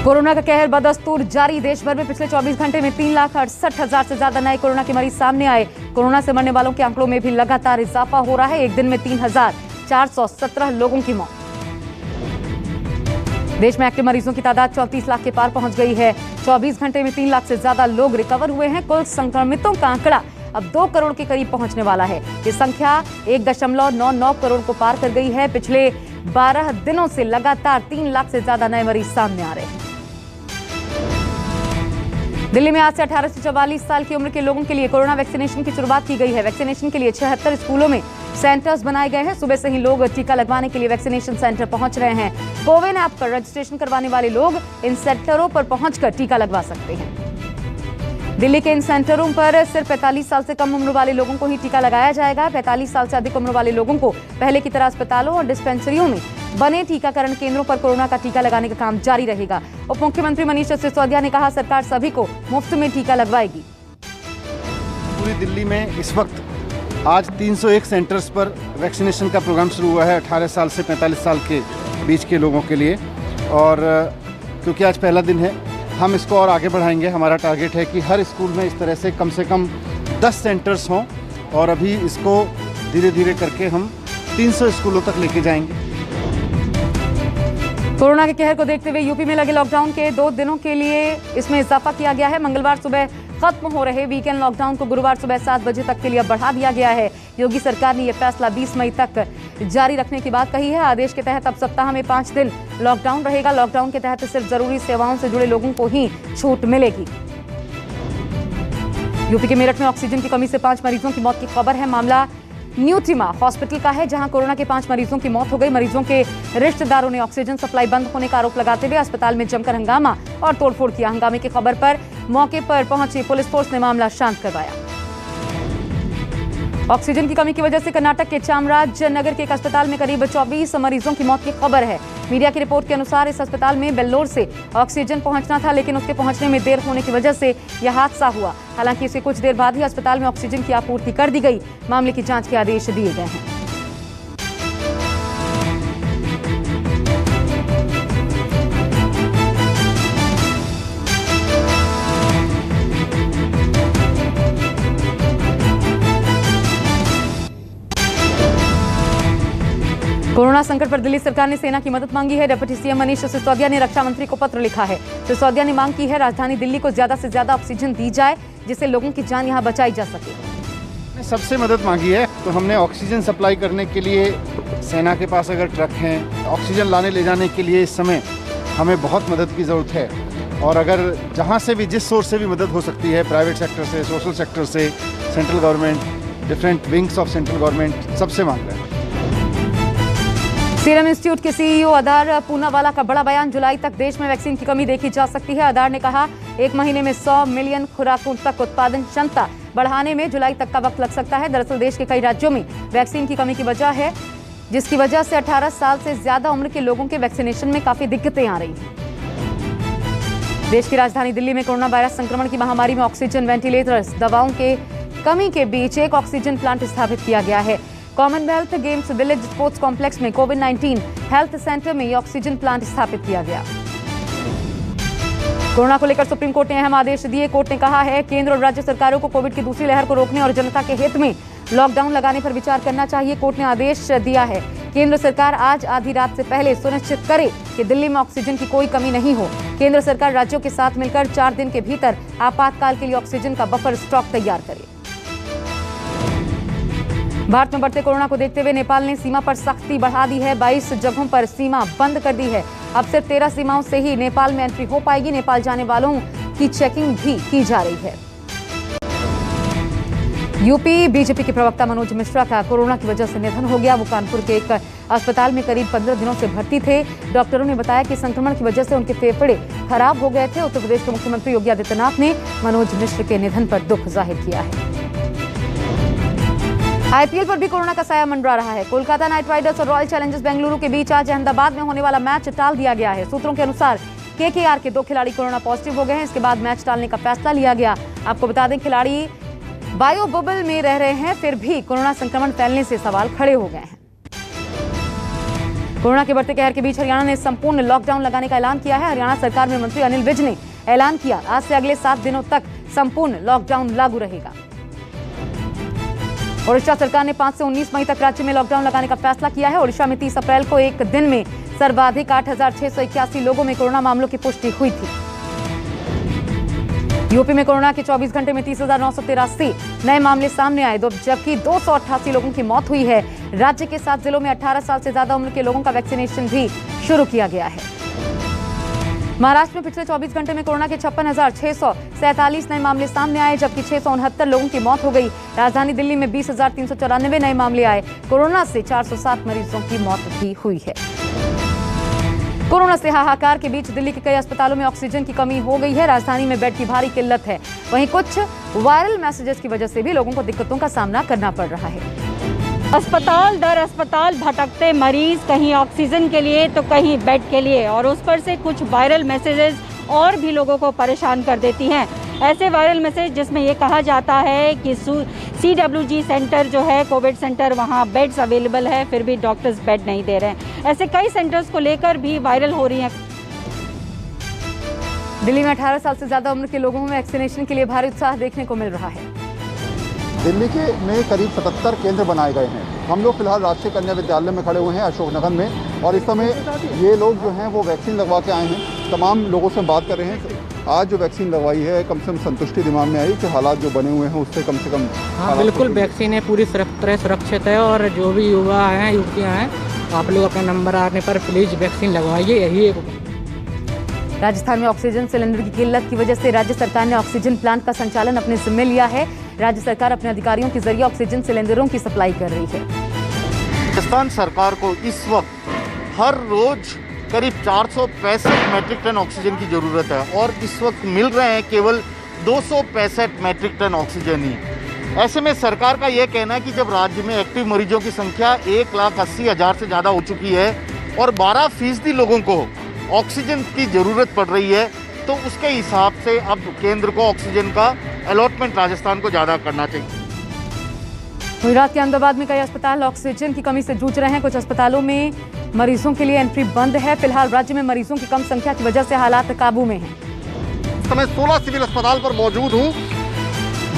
Corona का कहर बदस्तूर जारी। देश भर में पिछले 24 घंटे में 3,68,000 से ज्यादा नए कोरोना के मरीज सामने आए। कोरोना से मरने वालों के आंकड़ों में भी लगातार इजाफा हो रहा है। एक दिन में 3,417 लोगों की मौत। देश में एक्टिव मरीजों की तादाद 34 लाख के पार पहुंच गई है। 24 घंटे में 3 लाख से ज्यादा लोग रिकवर हुए हैं। कुल संक्रमितों का आंकड़ा अब 2 करोड़ के करीब पहुंचने वाला है। ये संख्या 1.99 करोड़ को पार कर गई है। पिछले 12 दिनों से लगातार 3 लाख से ज्यादा नए मरीज सामने आ रहे हैं। दिल्ली में आज से 18 से 44 साल की उम्र के लोगों के लिए कोरोना वैक्सीनेशन की शुरुआत की गई है। वैक्सीनेशन के लिए 76 स्कूलों में सेंटर्स बनाए गए हैं। सुबह से ही लोग टीका लगवाने के लिए वैक्सीनेशन सेंटर पहुंच रहे हैं। कोविन ऐप पर रजिस्ट्रेशन करवाने वाले लोग इन सेंटरों पर पहुंचकर टीका लगवा सकते हैं। दिल्ली के इन सेंटरों पर सिर्फ 45 साल से कम उम्र वाले लोगों को ही टीका लगाया जाएगा। 45 साल से अधिक उम्र वाले लोगों को पहले की तरह अस्पतालों और डिस्पेंसरियों में बने टीकाकरण केंद्रों पर कोरोना का टीका लगाने का काम जारी रहेगा। उप मुख्यमंत्री मनीष सिसोदिया ने कहा, सरकार सभी को मुफ्त में टीका लगवाएगी। पूरी दिल्ली में इस वक्त आज 301 सेंटर्स पर वैक्सीनेशन का प्रोग्राम शुरू हुआ है 18 साल से 45 साल के बीच के लोगों के लिए। और क्योंकि आज पहला दिन है, हम इसको और आगे बढ़ाएंगे। हमारा टारगेट है कि हर स्कूल में इस तरह से कम 10 सेंटर्स हों और अभी इसको धीरे धीरे करके हम 300 स्कूलों तक लेके जाएंगे। कोरोना के कहर को देखते हुए यूपी में लगे लॉकडाउन के 2 दिनों के लिए इसमें इजाफा किया गया है। मंगलवार सुबह खत्म हो रहे वीकेंड लॉकडाउन को गुरुवार सुबह 7 बजे तक के लिए बढ़ा दिया गया है। योगी सरकार ने यह फैसला 20 मई तक जारी रखने की बात कही है। आदेश के तहत अब सप्ताह में 5 दिन लॉकडाउन रहेगा। लॉकडाउन के तहत सिर्फ जरूरी सेवाओं से जुड़े लोगों को ही छूट मिलेगी। यूपी के मेरठ में ऑक्सीजन की कमी से 5 मरीजों की मौत की खबर है। मामला न्यूट्रिमा हॉस्पिटल का है, जहां कोरोना के 5 मरीजों की मौत हो गई। मरीजों के रिश्तेदारों ने ऑक्सीजन सप्लाई बंद होने का आरोप लगाते हुए अस्पताल में जमकर हंगामा और तोड़फोड़ किया। हंगामे की खबर पर मौके पर पहुंची पुलिस फोर्स ने मामला शांत करवाया। ऑक्सीजन की कमी की वजह से कर्नाटक के चामराजनगर के एक अस्पताल में करीब 24 मरीजों की मौत की खबर है। मीडिया की रिपोर्ट के अनुसार इस अस्पताल में बेल्लोर से ऑक्सीजन पहुंचना था, लेकिन उसके पहुंचने में देर होने की वजह से यह हादसा हुआ। हालांकि इसके कुछ देर बाद ही अस्पताल में ऑक्सीजन की आपूर्ति कर दी गई। मामले की जांच के आदेश दिए गए हैं। कोरोना संकट पर दिल्ली सरकार ने सेना की मदद मांगी है। डिप्टी सीएम मनीष सिसोदिया ने रक्षा मंत्री को पत्र लिखा है। सिसोदिया ने मांग की है राजधानी दिल्ली को ज्यादा से ज्यादा ऑक्सीजन दी जाए, जिससे लोगों की जान यहां बचाई जा सके। सबसे मदद मांगी है, तो हमने ऑक्सीजन सप्लाई करने के लिए सेना के पास अगर ट्रक हैं, ऑक्सीजन लाने ले जाने के लिए इस समय हमें बहुत मदद की ज़रूरत है। और अगर जहाँ से भी, जिस सोर्स से भी मदद हो सकती है, प्राइवेट सेक्टर से, सोशल सेक्टर से, central government, different wings of central government, सबसे मांग रहे हैं। सीरम इंस्टीट्यूट के सीईओ अदार पूनावाला का बड़ा बयान। जुलाई तक देश में वैक्सीन की कमी देखी जा सकती है। अदार ने कहा, 1 महीने में 100 मिलियन खुराकों तक उत्पादन क्षमता बढ़ाने में जुलाई तक का वक्त लग सकता है। दरअसल देश के कई राज्यों में वैक्सीन की कमी की वजह है, जिसकी वजह से 18 साल से ज्यादा उम्र के लोगों के वैक्सीनेशन में काफी दिक्कतें आ रही हैं। देश की राजधानी दिल्ली में कोरोना वायरस संक्रमण की महामारी में ऑक्सीजन, वेंटिलेटर्स, दवाओं के कमी के बीच एक ऑक्सीजन प्लांट स्थापित किया गया है। Commonwealth games village sports complex में कोविड-19 हेल्थ सेंटर में यह ऑक्सीजन प्लांट स्थापित किया गया। कोरोना को लेकर सुप्रीम कोर्ट ने अहम आदेश दिए। कोर्ट ने कहा है, केंद्र और राज्य सरकारों को कोविड की दूसरी लहर को रोकने और जनता के हित में लॉकडाउन लगाने पर विचार करना चाहिए। कोर्ट ने आदेश दिया है, केंद्र सरकार आज आधी रात से पहले सुनिश्चित करे कि दिल्ली में ऑक्सीजन की कोई कमी नहीं हो। केंद्र सरकार राज्यों के साथ मिलकर 4 दिन के भीतर आपातकाल के लिए ऑक्सीजन का बफर स्टॉक तैयार करे। भारत में बढ़ते कोरोना को देखते हुए नेपाल ने सीमा पर सख्ती बढ़ा दी है। 22 जगहों पर सीमा बंद कर दी है। अब सिर्फ 13 सीमाओं से ही नेपाल में एंट्री हो पाएगी। नेपाल जाने वालों की चेकिंग भी की जा रही है। यूपी बीजेपी के प्रवक्ता मनोज मिश्रा का कोरोना की वजह से निधन हो गया। वो कानपुर के एक अस्पताल में करीब 15 दिनों से भर्ती थे। डॉक्टरों ने बताया कि संक्रमण की वजह से उनके फेफड़े खराब हो गए थे। उत्तर प्रदेश के मुख्यमंत्री योगी आदित्यनाथ ने मनोज मिश्र के निधन पर दुख जाहिर किया है। आईपीएल पर भी कोरोना का साया मंडरा रहा है। कोलकाता नाइट राइडर्स और रॉयल चैलेंजर्स बेंगलुरु के बीच आज अहमदाबाद में होने वाला मैच टाल दिया गया है। सूत्रों के अनुसार केकेआर के 2 खिलाड़ी कोरोना पॉजिटिव हो गए हैं। इसके बाद मैच टालने का फैसला लिया गया। आपको बता दें, खिलाड़ी बायो बबल में रह रहे हैं, फिर भी कोरोना संक्रमण फैलने से सवाल खड़े हो गए हैं। कोरोना के बढ़ते कहर के बीच हरियाणा ने संपूर्ण लॉकडाउन लगाने का ऐलान किया है। हरियाणा सरकार में मंत्री अनिल विज ने ऐलान किया, आज से अगले 7 दिनों तक संपूर्ण लॉकडाउन लागू रहेगा। ओडिशा सरकार ने 5 से 19 मई तक राज्य में लॉकडाउन लगाने का फैसला किया है। ओडिशा में 30 अप्रैल को एक दिन में सर्वाधिक 8,681 लोगों में कोरोना मामलों की पुष्टि हुई थी। यूपी में कोरोना के 24 घंटे में 30,983 नए मामले सामने आए, जबकि 288 लोगों की मौत हुई है। राज्य के 7 जिलों में 18 साल से ज्यादा उम्र के लोगों का वैक्सीनेशन भी शुरू किया गया है। महाराष्ट्र में पिछले 24 घंटे में कोरोना के 56,647 नए मामले सामने आए, जबकि 669 लोगों की मौत हो गई। राजधानी दिल्ली में 20,394 नए मामले आए। कोरोना से 407 मरीजों की मौत भी हुई है। कोरोना से हाहाकार के बीच दिल्ली के कई अस्पतालों में ऑक्सीजन की कमी हो गई है। राजधानी में बेड की भारी किल्लत है। वहीं कुछ वायरल मैसेजेस की वजह से भी लोगों को दिक्कतों का सामना करना पड़ रहा है। अस्पताल दर अस्पताल भटकते मरीज, कहीं ऑक्सीजन के लिए तो कहीं बेड के लिए, और उस पर से कुछ वायरल मैसेजेस और भी लोगों को परेशान कर देती हैं। ऐसे वायरल मैसेज जिसमें ये कहा जाता है कि CWG सेंटर जो है कोविड सेंटर, वहाँ बेड्स अवेलेबल है, फिर भी डॉक्टर्स बेड नहीं दे रहे हैं। ऐसे कई सेंटर्स को लेकर भी वायरल हो रही हैं। दिल्ली में 18 साल से ज्यादा उम्र के लोगों में वैक्सीनेशन के लिए भारी उत्साह देखने को मिल रहा है। दिल्ली में करीब 77 केंद्र बनाए गए हैं। हम लोग फिलहाल राष्ट्रीय कन्या विद्यालय में खड़े हुए हैं अशोकनगर में, और इस समय ये लोग जो हैं वो वैक्सीन लगवा के आए हैं। तमाम लोगों से बात कर रहे हैं। आज जो वैक्सीन लगवाई है, कम से कम संतुष्टि दिमाग में आई कि हालात जो बने हुए हैं उससे कम से कम। हाँ बिल्कुल, वैक्सीन है पूरी तरह सुरक्षित है, और जो भी युवा हैं युवतियाँ हैं, आप लोग अपना नंबर आने पर प्लीज़ वैक्सीन लगवाइए, यही एक। राजस्थान में ऑक्सीजन सिलेंडर की किल्लत की वजह से राज्य सरकार ने ऑक्सीजन प्लांट का संचालन अपने जिम्मे लिया है। राज्य सरकार अपने अधिकारियों के जरिए ऑक्सीजन सिलेंडरों की सप्लाई कर रही है। राजस्थान सरकार को इस वक्त हर रोज करीब 465 मैट्रिक टन ऑक्सीजन की जरूरत है, और इस वक्त मिल रहे हैं केवल 265 मैट्रिक टन ऑक्सीजन ही। ऐसे में सरकार का यह कहना है कि जब राज्य में एक्टिव मरीजों की संख्या 1,80,000 से ज़्यादा हो चुकी है और 12% लोगों को ऑक्सीजन की ज़रूरत पड़ रही है, तो उसके हिसाब से अब केंद्र को ऑक्सीजन का अलॉटमेंट राजस्थान को ज़्यादा करना चाहिए। गुजरात के अहमदाबाद में कई अस्पताल ऑक्सीजन की कमी से जूझ रहे हैं। कुछ अस्पतालों में मरीजों के लिए एंट्री बंद है। फिलहाल राज्य में मरीजों की कम संख्या की वजह से हालात काबू में हैं। इस समय 16 सिविल अस्पताल पर मौजूद हूँ।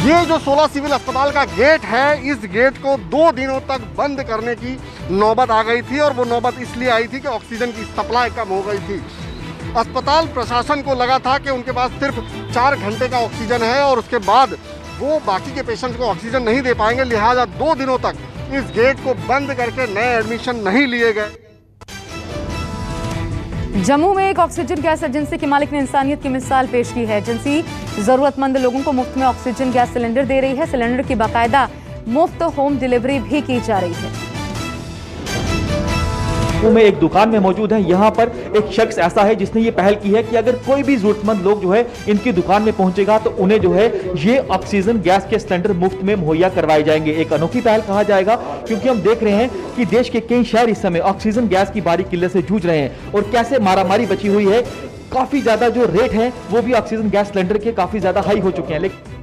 ये जो 16 सिविल अस्पताल का गेट है, इस गेट को 2 दिनों तक बंद करने की नौबत आ गई थी, और वो नौबत इसलिए आई थी कि ऑक्सीजन की सप्लाई कम हो गई थी। अस्पताल प्रशासन को लगा था कि उनके पास सिर्फ 4 घंटे का ऑक्सीजन है और उसके बाद वो बाकी के पेशेंट्स को ऑक्सीजन नहीं दे पाएंगे, लिहाजा 2 दिनों तक इस गेट को बंद करके नए एडमिशन नहीं लिए गए। जम्मू में एक ऑक्सीजन गैस एजेंसी के मालिक ने इंसानियत की मिसाल पेश की है। एजेंसी जरूरतमंद लोगों को मुफ्त में ऑक्सीजन गैस सिलेंडर दे रही है। सिलेंडर की बाकायदा मुफ्त होम डिलीवरी भी की जा रही है। में एक दुकान में मौजूद है। यहाँ पर एक शख्स ऐसा है जिसने ये पहल की है कि अगर कोई भी जरूरतमंद लोग जो है इनकी दुकान में पहुंचेगा तो उन्हें जो है ये ऑक्सीजन गैस के सिलेंडर मुफ्त में मुहैया करवाए जाएंगे। एक अनोखी पहल कहा जाएगा, क्योंकि हम देख रहे हैं कि देश के कई शहर इस समय ऑक्सीजन गैस की भारी किल्लत से जूझ रहे हैं, और कैसे मारामारी बची हुई है। काफी ज्यादा जो रेट है वो भी ऑक्सीजन गैस सिलेंडर के काफी ज्यादा हाई हो चुके हैं। लेकिन